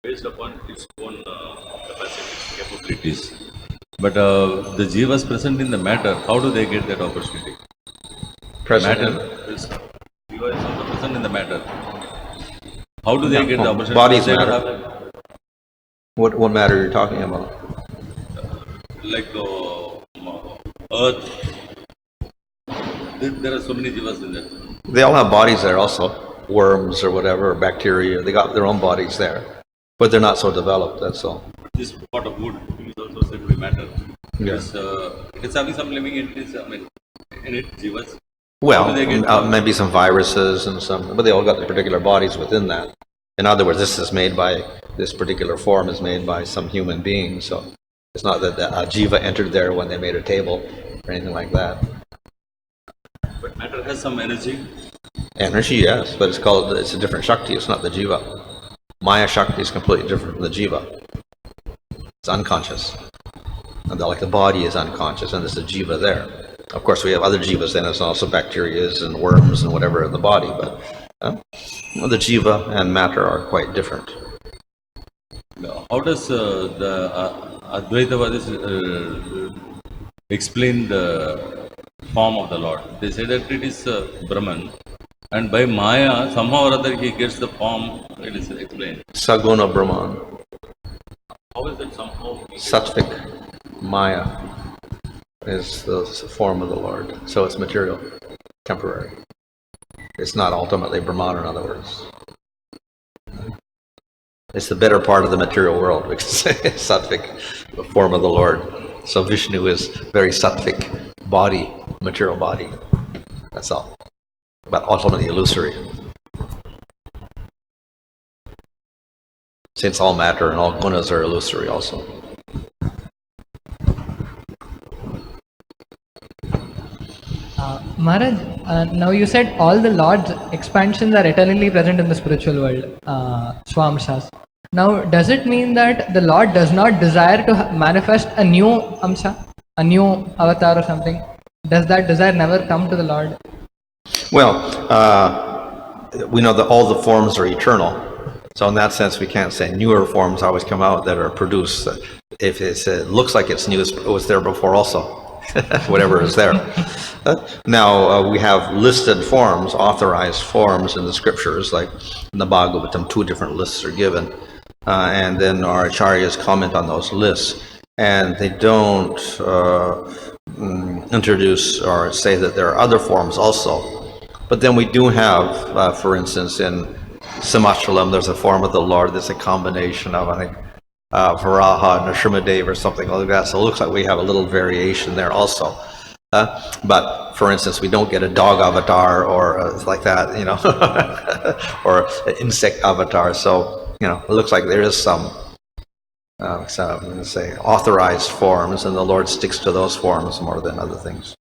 based upon its own capacities, capabilities. But the jivas present in the matter, how do they get that opportunity? Present Matter in is, jiva is also present in the matter. How do they get the opportunity? bodies They would matter. have, What matter are you talking about? like earth, there are so many jivas in that. They all have bodies there also, worms or whatever, or bacteria. They got their own bodies there, but they're not so developed. That's all. This pot of wood is also said to be matter. Yeah. It is having some living entities, I mean, in it, jivas. Well, How do they get, maybe some viruses and some, but they all got their particular bodies within that. In other words, this particular form is made by some human being. So it's not that a jiva entered there when they made a table or anything like that. but matter has some energy. Energy, yes, but it's a different Shakti. It's not the Jiva. Maya Shakti is completely different from the Jiva. It's unconscious. And like the body is unconscious, and there's a Jiva there. Of course, we have other Jivas then, it's also bacteria and worms and whatever in the body, but the Jiva and matter are quite different. How does the Advaitavadis explain the form of the Lord? They say that it is Brahman, and by Maya, somehow or other, he gets the form, it is explained. Saguna Brahman. How is that somehow? Sattvic Maya is the form of the Lord. So it's material, temporary. It's not ultimately Brahman, in other words. It's the better part of the material world, we can say, sattvic, the form of the Lord. So Vishnu is very sattvic body, material body. That's all. But ultimately illusory. Since all matter and all gunas are illusory also. Maharaj, now you said all the Lord's expansions are eternally present in the spiritual world, Swamshas. Now, does it mean that the Lord does not desire to manifest a new Amsha, a new avatar or something? Does that desire never come to the Lord? Well, we know that all the forms are eternal. So in that sense, we can't say newer forms always come out that are produced. If it looks like it's new, it was there before also. Whatever is there. Now, we have listed forms, authorized forms in the scriptures, like in the Bhagavatam, 2 different lists are given. And then our acharyas comment on those lists. And they don't introduce or say that there are other forms also. But then we do have, for instance, in Simachalam, there's a form of the Lord that's a combination of, I think, Varaha, Nrsimhadev or something like that. So it looks like we have a little variation there also. But for instance, we don't get a dog avatar or like that, or an insect avatar. So, it looks like there is some, I'm going to say, authorized forms, and the Lord sticks to those forms more than other things.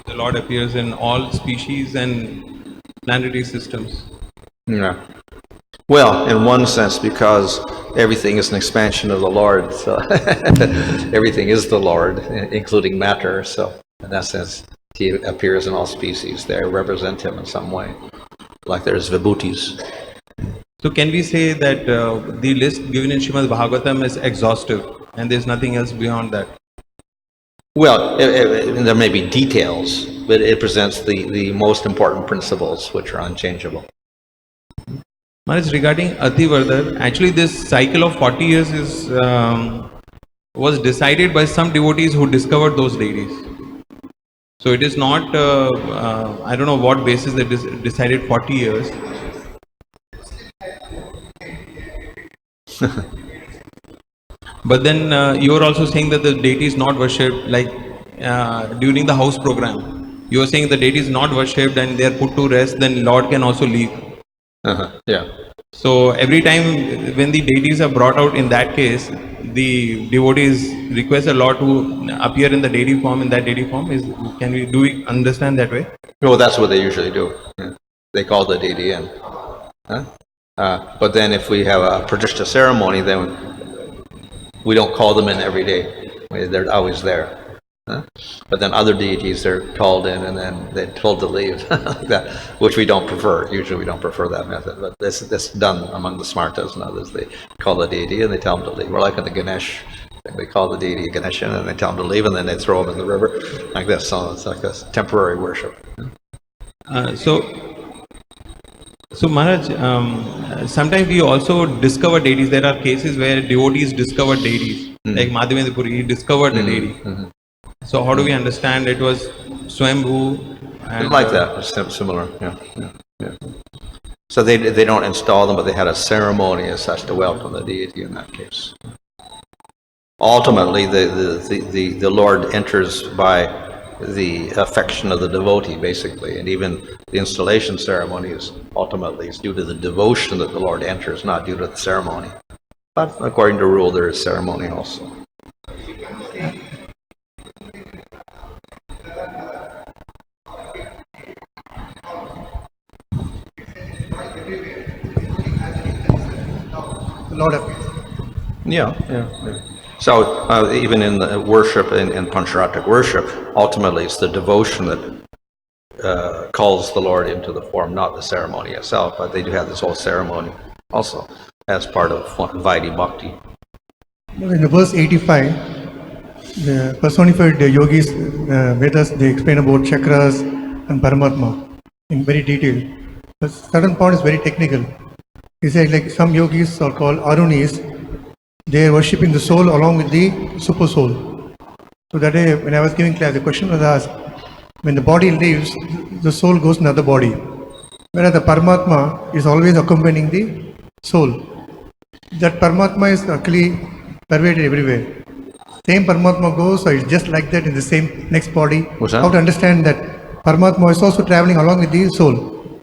The Lord appears in all species and planetary systems. Yeah. Well, in one sense, because everything is an expansion of the Lord, so everything is the Lord, including matter. So in that sense, he appears in all species. They represent him in some way, like there's vibhutis. So can we say that the list given in Srimad Bhagavatam is exhaustive and there's nothing else beyond that? Well, there may be details, but it presents the most important principles, which are unchangeable. Maharaj, regarding Ativardhar, actually this cycle of 40 years is was decided by some devotees who discovered those deities. So it is not, I don't know what basis they decided 40 years. But then you are also saying that the deity is not worshipped, like during the house program. You are saying the deity is not worshipped and they are put to rest, then Lord can also leave. Yeah. So every time when the deities are brought out, in that case, the devotees request the Lord to appear in the deity form, in that deity form. Do we understand that way? Well, that's what they usually do. Yeah. They call the deity in. But then if we have a Pratishta ceremony, then we don't call them in every day. They're always there. But then other deities, they're called in and then they're told to leave, like that, which we don't prefer. Usually we don't prefer that method, but this is done among the Smartas and others. They call the deity and they tell them to leave. We're like in the Ganesh, they call the deity Ganeshan and they tell them to leave and then they throw them in the river, like this. So it's like a temporary worship. So Maharaj, sometimes we also discover deities. There are cases where devotees discover deities, like Madhavendra Puri, he discovered the deity. So how do we understand it was Swambhu? And, like that, it's similar, yeah. So they don't install them, but they had a ceremony as such to welcome the deity in that case. Ultimately, the Lord enters by the affection of the devotee, basically, and even the installation ceremony is ultimately due to the devotion that the Lord enters, not due to the ceremony. But according to rule, there is ceremony also. Lord appears. Yeah. So even in the worship, in Pancharatric worship, ultimately it's the devotion that calls the Lord into the form, not the ceremony itself. But they do have this whole ceremony also as part of Vaidhi Bhakti. In the verse 85, the personified yogis, Vedas, they explain about chakras and Paramatma in very detail. The certain part is very technical. He said like some yogis are called Arunis. They are worshipping the soul along with the super soul. So that day when I was giving class, the question was asked, when the body leaves, the soul goes to another body. Whereas the Paramatma is always accompanying the soul. That Paramatma is actually pervaded everywhere. Same Paramatma goes, so it's just like that in the same next body. What's that? How to understand that Paramatma is also traveling along with the soul?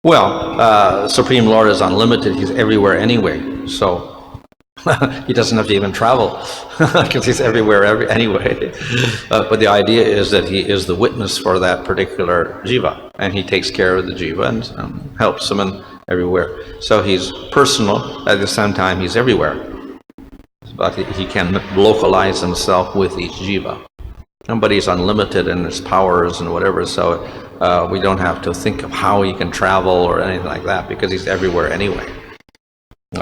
Well, Supreme Lord is unlimited. He's everywhere anyway. So he doesn't have to even travel because he's everywhere anyway. But the idea is that he is the witness for that particular jiva, and he takes care of the jiva and helps him in everywhere. So he's personal, at the same time he's everywhere. But he can localize himself with each jiva. But he's unlimited in his powers and whatever, so we don't have to think of how he can travel or anything like that because he's everywhere anyway.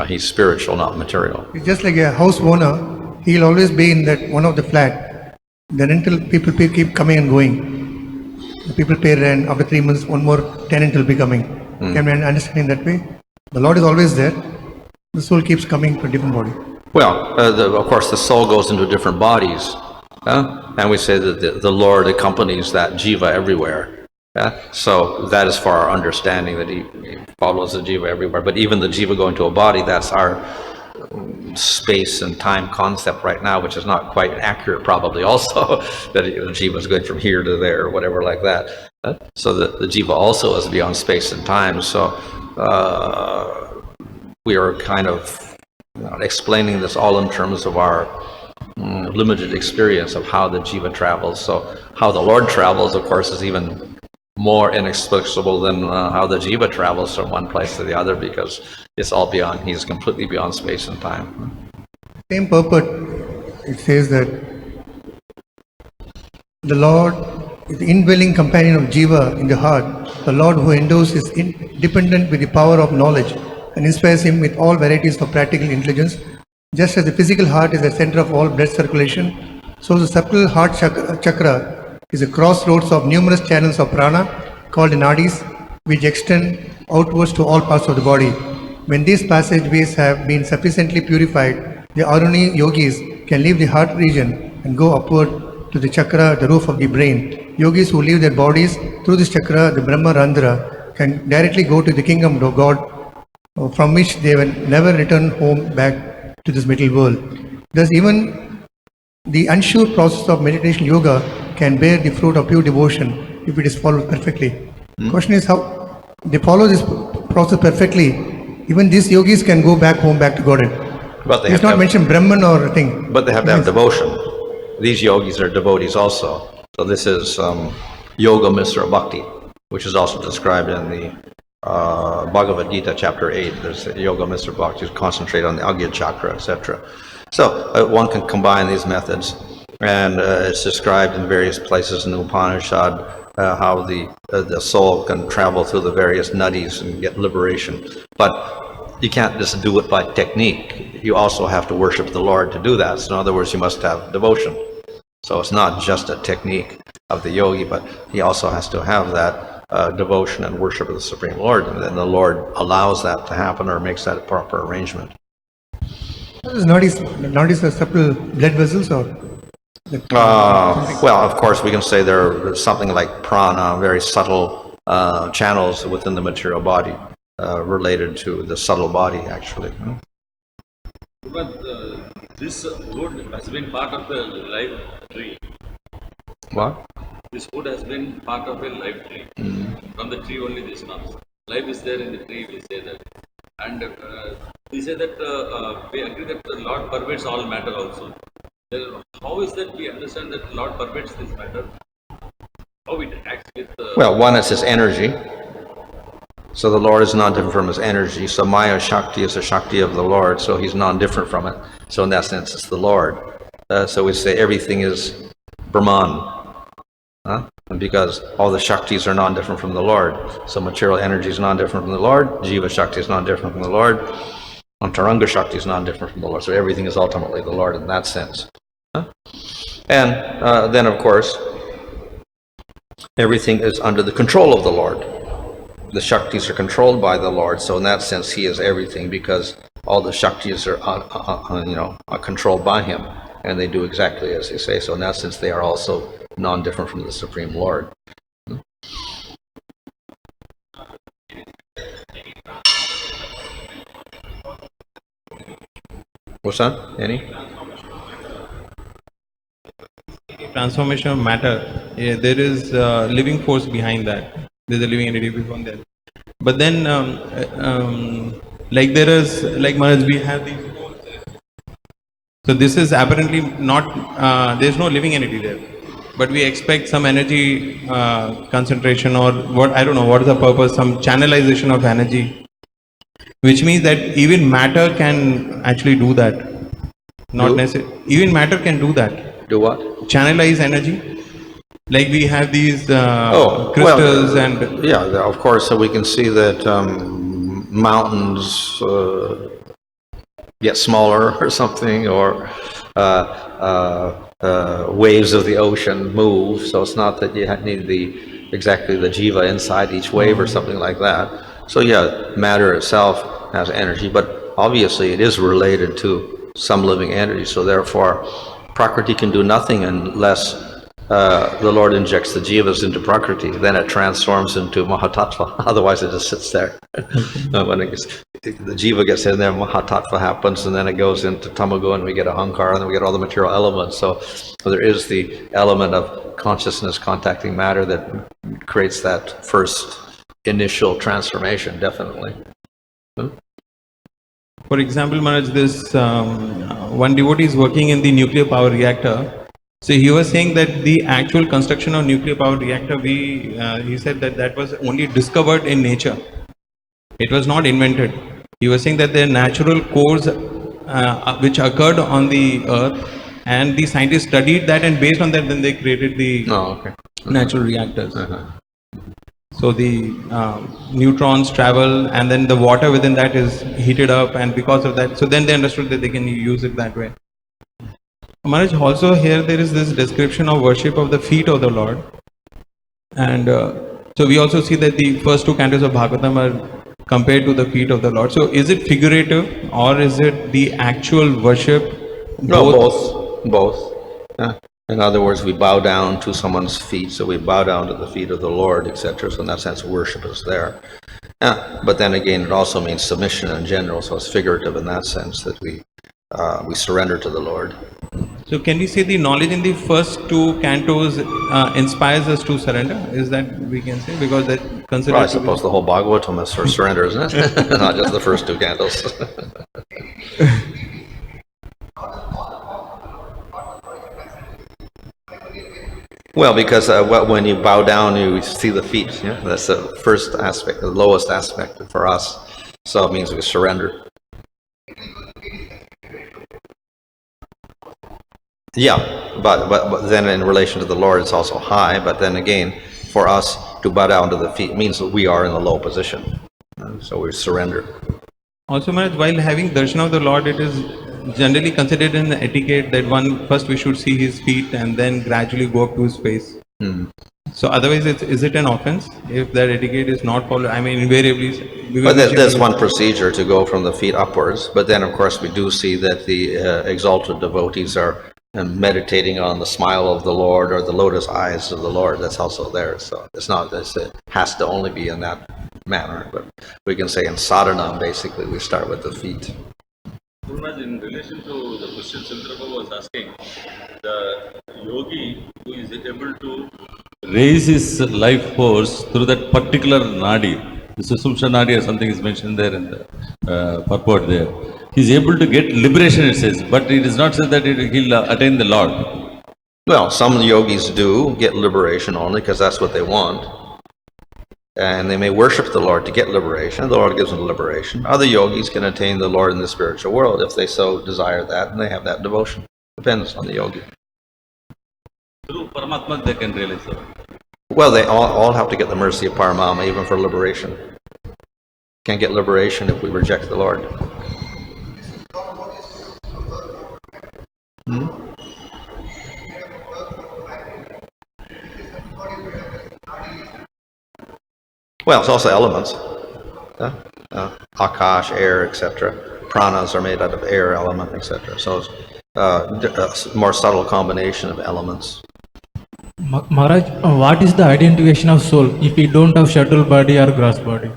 He's spiritual, not material. It's just like a house owner, he'll always be in that one of the flat. The rental people keep coming and going. The people pay rent, after 3 months, one more tenant will be coming. Can we understand in that way? The Lord is always there. The soul keeps coming to a different body. Well, of course, the soul goes into different bodies. And we say that the Lord accompanies that jiva everywhere. So that is for our understanding that he follows the jiva everywhere. But even the jiva going to a body, that's our space and time concept right now, which is not quite accurate probably also, that the jiva is going from here to there or whatever like that. So the jiva also is beyond space and time. So we are kind of explaining this all in terms of our limited experience of how the jiva travels. So how the Lord travels, of course, is even more inexplicable than how the jiva travels from one place to the other, because it's all beyond, he's completely beyond space and time. Same purport, it says that the Lord is the indwelling companion of jiva in the heart. The Lord who endows is independent with the power of knowledge and inspires him with all varieties of practical intelligence. Just as the physical heart is the center of all blood circulation, so the subtle heart chakra is a crossroads of numerous channels of prana called nadis, which extend outwards to all parts of the body. When these passageways have been sufficiently purified, the Aruni yogis can leave the heart region and go upward to the chakra, the roof of the brain. Yogis who leave their bodies through this chakra, the Brahma Randhra, can directly go to the kingdom of God, from which they will never return home back to this material world. Thus, even the unsure process of meditation yoga can bear the fruit of pure devotion if it is followed perfectly. Question is how they follow this process perfectly. Even these yogis can go back home, back to Godhead. But they it's not mentioned Brahman or thing. But they have to have devotion. These yogis are devotees also. So this is Yoga Misra Bhakti, which is also described in the Bhagavad Gita chapter 8. There's Yoga Misra Bhakti, concentrate on the Agya chakra, etc. So one can combine these methods. And it's described in various places in the Upanishad how the soul can travel through the various nadis and get liberation. But you can't just do it by technique. You also have to worship the Lord to do that. So in other words, you must have devotion. So it's not just a technique of the yogi, but he also has to have that devotion and worship of the Supreme Lord. And then the Lord allows that to happen or makes that a proper arrangement. Nadis are supple blood vessels or? Well, of course, we can say there's something like prana, very subtle channels within the material body related to the subtle body, actually. But this wood has been part of the life tree. What? This wood has been part of a life tree. From the tree only this comes. Life is there in the tree, we say that. And we say that we agree that the Lord pervades all matter also. Then how is that we understand that Lord pervades this matter? How it acts with Well, one is his energy. So the Lord is non-different from his energy. So Maya Shakti is the Shakti of the Lord, so he's non-different from it. So in that sense, it's the Lord. So we say everything is Brahman. Because all the Shaktis are non-different from the Lord. So material energy is non-different from the Lord. Jiva Shakti is non-different from the Lord. Antaranga Shakti is non-different from the Lord. So everything is ultimately the Lord in that sense. And then, of course, everything is under the control of the Lord. The Shaktis are controlled by the Lord. So in that sense, he is everything because all the Shaktis are controlled by him. And they do exactly as they say. So in that sense, they are also non-different from the Supreme Lord. What's that? Any? Transformation of matter. Yeah, there is a living force behind that. There's a living entity behind that. But then, like there is, like Maharaj, we have these. So this is apparently not. There's no living entity there. But we expect some energy concentration or what, I don't know, what is the purpose, some channelization of energy, which means that even matter can actually do that. Not necessarily, even matter can do that. Do what? Channelize energy. Like we have these well, crystals and... Yeah, of course, so we can see that mountains get smaller or something, or waves of the ocean move, so it's not that you need exactly the jiva inside each wave or something like that. So yeah, matter itself has energy, but obviously it is related to some living energy, so therefore Prakriti can do nothing unless the Lord injects the jivas into Prakriti, then it transforms into Mahatattva, otherwise it just sits there. When the jiva gets in there, Mahatattva happens, and then it goes into Tamago, and we get Ahankara, and then we get all the material elements. So there is the element of consciousness contacting matter that creates that first initial transformation, definitely. For example, Maharaj, this one devotee is working in the nuclear power reactor. So he was saying that the actual construction of nuclear power reactor, he said that was only discovered in nature. It was not invented. He was saying that there are natural cores which occurred on the earth, and the scientists studied that, and based on that then they created the natural reactors. So the neutrons travel, and then the water within that is heated up, and because of that, so then they understood that they can use it that way. Maharaj, also here there is this description of worship of the feet of the Lord, and so we also see that the first two cantos of Bhagavatam are compared to the feet of the Lord. So is it figurative or is it the actual worship? No, both. In other words, we bow down to someone's feet, so we bow down to the feet of the Lord, etc. So in that sense, worship is there. But then again, it also means submission in general, so it's figurative in that sense that we surrender to the Lord. So can we say the knowledge in the first two cantos inspires us to surrender? Is that we can say? Because that considered... Well, I suppose the whole Bhagavatam is for surrender, isn't it? Not just the first two cantos. Well, because when you bow down, you see the feet. Yeah? That's the first aspect, the lowest aspect for us. So it means we surrender. Yeah. but then in relation to the Lord, it's also high. But then again, for us to bow down to the feet means that we are in a low position. So we surrender. Also, Maharaj, while having darshan of the Lord, it is generally considered an etiquette that first we should see his feet and then gradually go up to his face. So otherwise, is it an offense if that etiquette is not followed? I mean, invariably. But there's one procedure to go from the feet upwards. But then, of course, we do see that the exalted devotees are meditating on the smile of the Lord or the lotus eyes of the Lord. That's also there. So it's not that it has to only be in that manner. But we can say in sadhana, basically, we start with the feet. In relation to the question Chandraprabhu was asking, the yogi who is able to raise his life force through that particular nadi, the Susumsha nadi or something is mentioned there in the purport there. He is able to get liberation, it says, but it is not said that he'll attain the Lord. Well, some yogis do get liberation only because that's what they want. And they may worship the Lord to get liberation. The Lord gives them liberation. Other yogis can attain the Lord in the spiritual world if they so desire that and they have that devotion. Depends on the yogi. Through Paramatma they can realize that. Well, they all have to get the mercy of Paramama, even for liberation. Can't get liberation if we reject the Lord. Well, it's also elements. Akash, air, etc. Pranas are made out of air element, etc. So it's a more subtle combination of elements. Maharaj, what is the identification of soul if we don't have shuttle body or gross body?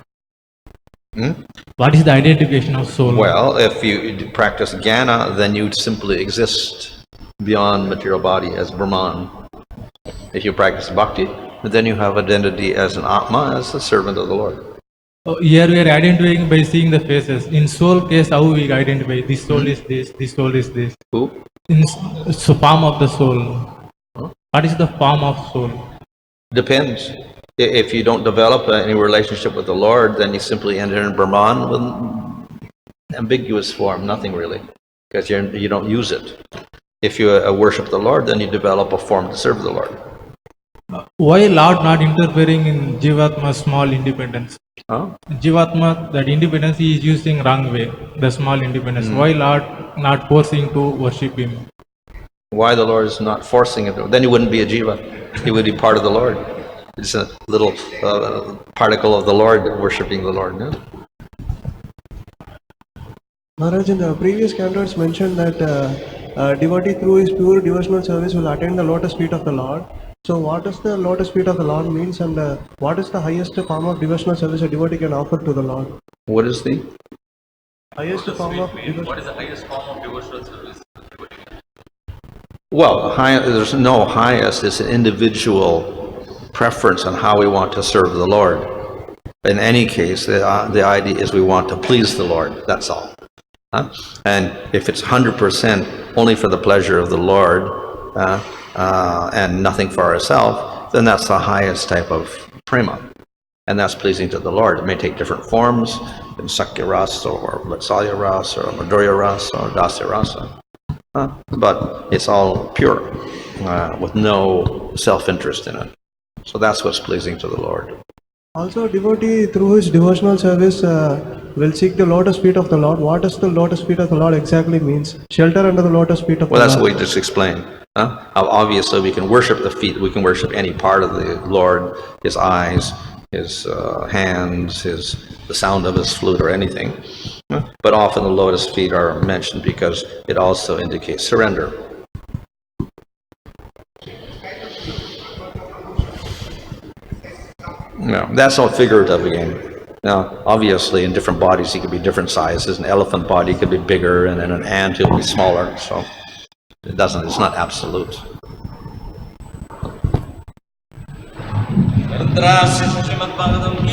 What is the identification of soul? Well, if you practice jnana, then you'd simply exist beyond material body as Brahman. If you practice bhakti, then you have identity as an Atma, as the servant of the Lord. Here we are identifying by seeing the faces. In soul case, how we identify? This soul is this soul is this. Who? In form of the soul. What is the form of soul? Depends. If you don't develop any relationship with the Lord, then you simply enter in Brahman with ambiguous form, nothing really, because you don't use it. If you worship the Lord, then you develop a form to serve the Lord. Why Lord not interfering in Jivatma's small independence? Jivatma, that independence he is using wrong way, the small independence. Why Lord not forcing to worship him? Why the Lord is not forcing it? Then he wouldn't be a jiva. He would be part of the Lord. It's a little particle of the Lord worshipping the Lord. No? Maharaj, in the previous canto it's mentioned that devotee through his pure devotional service will attain the lotus feet of the Lord. So what does the lotus feet of the Lord means, and what is the highest form of devotional service a devotee can offer to the Lord? What is the Highest form of What is the highest form of devotional service? Well, there's no highest. It's an individual preference on how we want to serve the Lord. In any case, the idea is we want to please the Lord. That's all. And if it's 100% only for the pleasure of the Lord and nothing for ourselves, then that's the highest type of prema. And that's pleasing to the Lord. It may take different forms, in Sakya Rasa or Vatsalya Rasa or Madhurya Rasa or Dasya Rasa. But it's all pure, with no self-interest in it. So that's what's pleasing to the Lord. Also, devotee through his devotional service will seek the lotus feet of the Lord. What does the lotus feet of the Lord exactly means? Shelter under the lotus feet of the Lord. Well, that's what we just explained. Obviously, we can worship the feet. We can worship any part of the Lord, his eyes, his hands, the sound of his flute or anything. But often the lotus feet are mentioned because it also indicates surrender. No, that's all figurative again. Now, obviously, in different bodies, he could be different sizes. An elephant body could be bigger, and then an ant will be smaller. So it's not absolute. Srimad Bhagavatam